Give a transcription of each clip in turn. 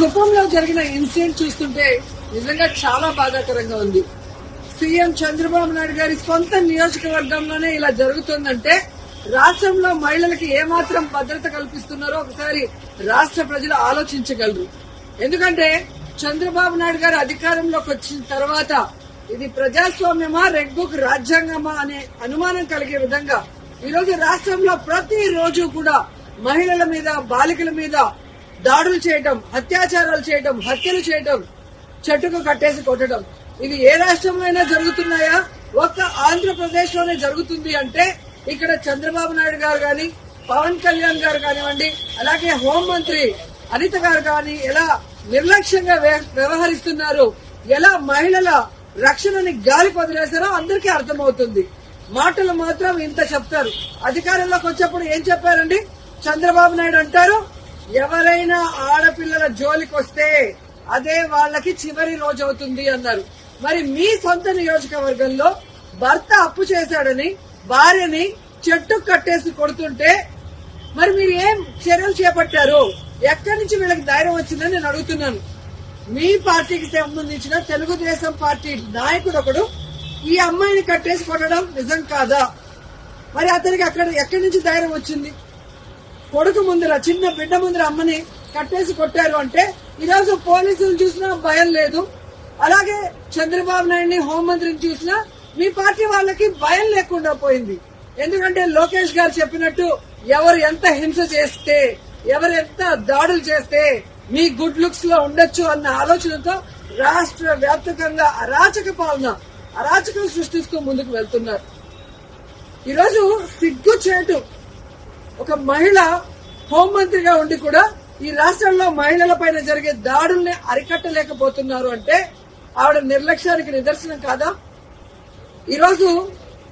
కుప్పంలో జరిగిన ఇన్సిడెంట్ చూస్తుంటే నిజంగా చాలా బాధాకరంగా ఉంది. సీఎం చంద్రబాబు నాయుడు గారి సొంత నియోజకవర్గంలోనే ఇలా జరుగుతుందంటే రాష్ట్రంలో మహిళలకి ఏమాత్రం భద్రత కల్పిస్తున్నారో ఒకసారి రాష్ట్ర ప్రజలు ఆలోచించగలరు. ఎందుకంటే చంద్రబాబు నాయుడు గారు అధికారంలోకి వచ్చిన తర్వాత ఇది ప్రజాస్వామ్యమా, రెడ్ బుక్ రాజ్యాంగమా అనే అనుమానం కలిగే విధంగా ఈరోజు రాష్ట్రంలో ప్రతిరోజు కూడా మహిళల మీద, బాలికల మీద దాడులు చేయటం, అత్యాచారాలు చేయటం, హత్యలు చేయటం, చెట్టుకు కట్టేసి కొట్టడం, ఇవి ఏ రాష్ట్రంలో అయినా జరుగుతున్నాయా? ఒక్క ఆంధ్రప్రదేశ్ లోనే జరుగుతుంది అంటే ఇక్కడ చంద్రబాబు నాయుడు గారు గాని, పవన్ కళ్యాణ్ గారు కానివ్వండి, అలాగే హోంమంత్రి అనిత గారు గాని ఎలా నిర్లక్ష్యంగా వ్యవహరిస్తున్నారు, ఎలా మహిళల రక్షణని గాలి వదిలేశారో అందరికీ అర్థమవుతుంది. మాటలు మాత్రం ఇంత చెప్తారు. అధికారంలోకి వచ్చేప్పుడు ఏం చెప్పారండి? చంద్రబాబు నాయుడు అంటారు, ఎవరైనా ఆడపిల్లల జోలికి వస్తే అదే వాళ్ళకి చివరి రోజు అవుతుంది అన్నారు. మరి మీ సొంత నియోజకవర్గంలో భర్త అప్పు చేశాడని భార్యని చెట్టు కట్టేసి కొడుతుంటే మరి మీరు ఏం చర్యలు చేపట్టారు? ఎక్కడి నుంచి వీళ్ళకి ధైర్యం వచ్చిందని నేను అడుగుతున్నాను. మీ పార్టీకి సంబంధించిన తెలుగుదేశం పార్టీ నాయకుడు ఒకడు ఈ అమ్మాయిని కట్టేసి కొట్టడం నిజం కాదా? మరి అతనికి ఎక్కడి నుంచి ధైర్యం వచ్చింది? కొడుకు ముందర, చిన్న బిడ్డ ముందర అమ్మని కట్టేసి కొట్టారు అంటే ఈరోజు పోలీసులు చూసినా భయం లేదు. అలాగే చంద్రబాబు నాయుడిని, హోంమంత్రిని చూసినా మీ పార్టీ వాళ్ళకి భయం లేకుండా పోయింది. ఎందుకంటే లోకేష్ గారు చెప్పినట్టు ఎవరు ఎంత హింస చేస్తే, ఎవరు ఎంత దాడులు చేస్తే మీ గుడ్ లుక్స్ లో ఉండొచ్చు అన్న ఆలోచనతో రాష్ట్ర వ్యాప్తంగా అరాచక పాలన, అరాచకం సృష్టిస్తూ ముందుకు వెళ్తున్నారు. ఈరోజు సిగ్గుచేటు ఒక మహిళ హోంమంత్రిగా ఉండి కూడా ఈ రాష్ట్రంలో మహిళల పైన జరిగే దాడుల్ని అరికట్టలేకపోతున్నారు అంటే ఆవిడ నిర్లక్ష్యానికి నిదర్శనం కాదా? ఈరోజు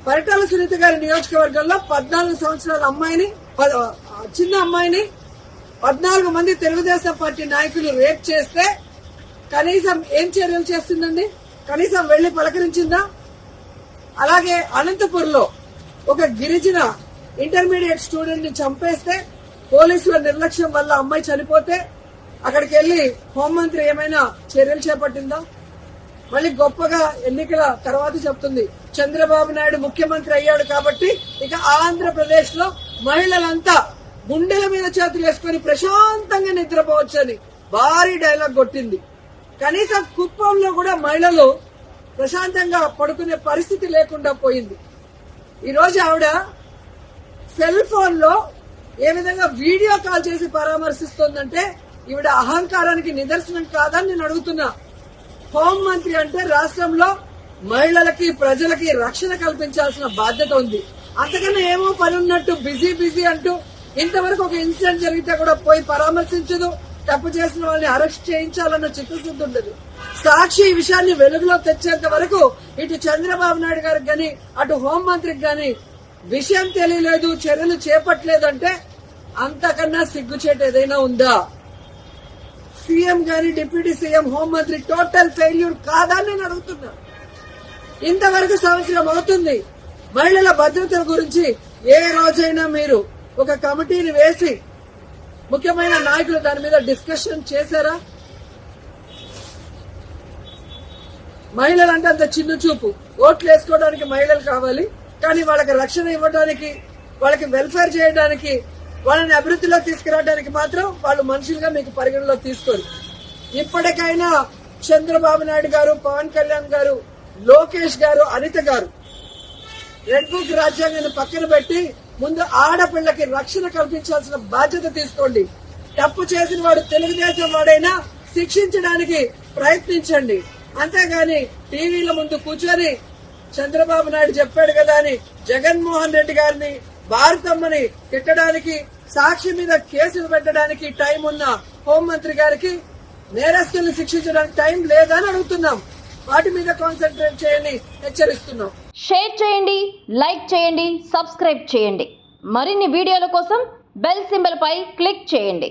పరిటాల సునీత గారి నియోజకవర్గంలో 14 సంవత్సరాల అమ్మాయిని, చిన్న అమ్మాయిని 14 మంది తెలుగుదేశం పార్టీ నాయకులు రేప్ చేస్తే కనీసం ఏం చర్యలు చేస్తుందండి? కనీసం వెళ్లి పలకరించిందా? అలాగే అనంతపూర్లో ఒక గిరిజన ఇంటర్మీడియట్ స్టూడెంట్ ని చంపేస్తే పోలీసుల నిర్లక్ష్యం వల్ల అమ్మాయి చనిపోతే అక్కడికి వెళ్లి హోంమంత్రి ఏమైనా చర్యలు చేపట్టిందా? మళ్ళీ గొప్పగా ఎన్నికల తర్వాత చెప్తుంది చంద్రబాబు నాయుడు ముఖ్యమంత్రి అయ్యాడు కాబట్టి ఇక ఆంధ్రప్రదేశ్ లో మహిళలంతా గుండెల మీద చేతులు వేసుకుని ప్రశాంతంగా నిద్రపోవచ్చని భారీ డైలాగ్ కొట్టింది. కనీసం కుప్పంలో కూడా మహిళలు ప్రశాంతంగా పడుకునే పరిస్థితి లేకుండా పోయింది. ఈ రోజు ఆవిడ సెల్ ఫోన్ లో ఏ విధంగా వీడియో కాల్ చేసి పరామర్శిస్తోందంటే ఈవిడ అహంకారానికి నిదర్శనం కాదని నేను అడుగుతున్నా. హోంమంత్రి అంటే రాష్ట్రంలో మహిళలకి, ప్రజలకి రక్షణ కల్పించాల్సిన బాధ్యత ఉంది. అంతకన్నా ఏమో పని ఉన్నట్టు బిజీ అంటూ ఇంతవరకు ఒక ఇన్సిడెంట్ జరిగితే కూడా పోయి పరామర్శించదు. తప్పు చేసిన వాళ్ళని అరెస్ట్ చేయించాలన్న చిత్తశుద్ధి ఉండదు. సాక్షి ఈ విషయాన్ని వెలుగులో తెచ్చేంత వరకు ఇటు చంద్రబాబు నాయుడు గారికి గాని, అటు హోంమంత్రికి గాని విషయం తెలియలేదు, చర్యలు చేపట్టలేదంటే అంతకన్నా సిగ్గుచేటు ఏదైనా ఉందా? సీఎం గాని, డిప్యూటీ సీఎం, హోంమంత్రి టోటల్ ఫెయిల్యూర్ కాదా నేను అడుగుతున్నా. ఇంతవరకు సంవత్సరం అవుతుంది. మహిళల భద్రత గురించి ఏ రోజైనా మీరు ఒక కమిటీని వేసి ముఖ్యమైన నాయకులు దాని మీద డిస్కషన్ చేశారా? మహిళలంటే అంత చిన్న చూపు. ఓట్లు వేసుకోవడానికి మహిళలు కావాలి, కానీ వాళ్ళకి రక్షణ ఇవ్వడానికి, వాళ్ళకి వెల్ఫేర్ చేయడానికి, వాళ్ళని అభివృద్ధిలో తీసుకురావడానికి మాత్రం వాళ్ళు మనుషులుగా మీకు పరిగణలో తీసుకోరు. ఇప్పటికైనా చంద్రబాబు నాయుడు గారు, పవన్ కళ్యాణ్ గారు, లోకేష్ గారు, అనిత గారు రెడ్ బుక్ రాజ్యాంగాన్ని పక్కన పెట్టి ముందు ఆడపిల్లకి రక్షణ కల్పించాల్సిన బాధ్యత తీసుకోండి. తప్పు చేసిన వాడు తెలుగుదేశం వాడైనా శిక్షించడానికి ప్రయత్నించండి. అంతేగాని టీవీల ముందు కూర్చొని చంద్రబాబు నాయుడు చెప్పాడు కదా అని జగన్మోహన్ రెడ్డి గారిని, భారతమ్మని తిట్టడానికి, సాక్షి మీద కేసులు పెట్టడానికి టైం ఉన్న హోంమంత్రి గారికి నేరస్తుల్ని శిక్షించడానికి టైం లేదని అడుగుతున్నాం. వాటి మీద కాన్సన్ట్రేట్ చేయండి, హెచ్చరిస్తున్నాం. షేర్ చేయండి, లైక్ చేయండి, సబ్స్క్రైబ్ చేయండి. మరిన్ని వీడియోల కోసం బెల్ సింబల్ పై క్లిక్ చేయండి.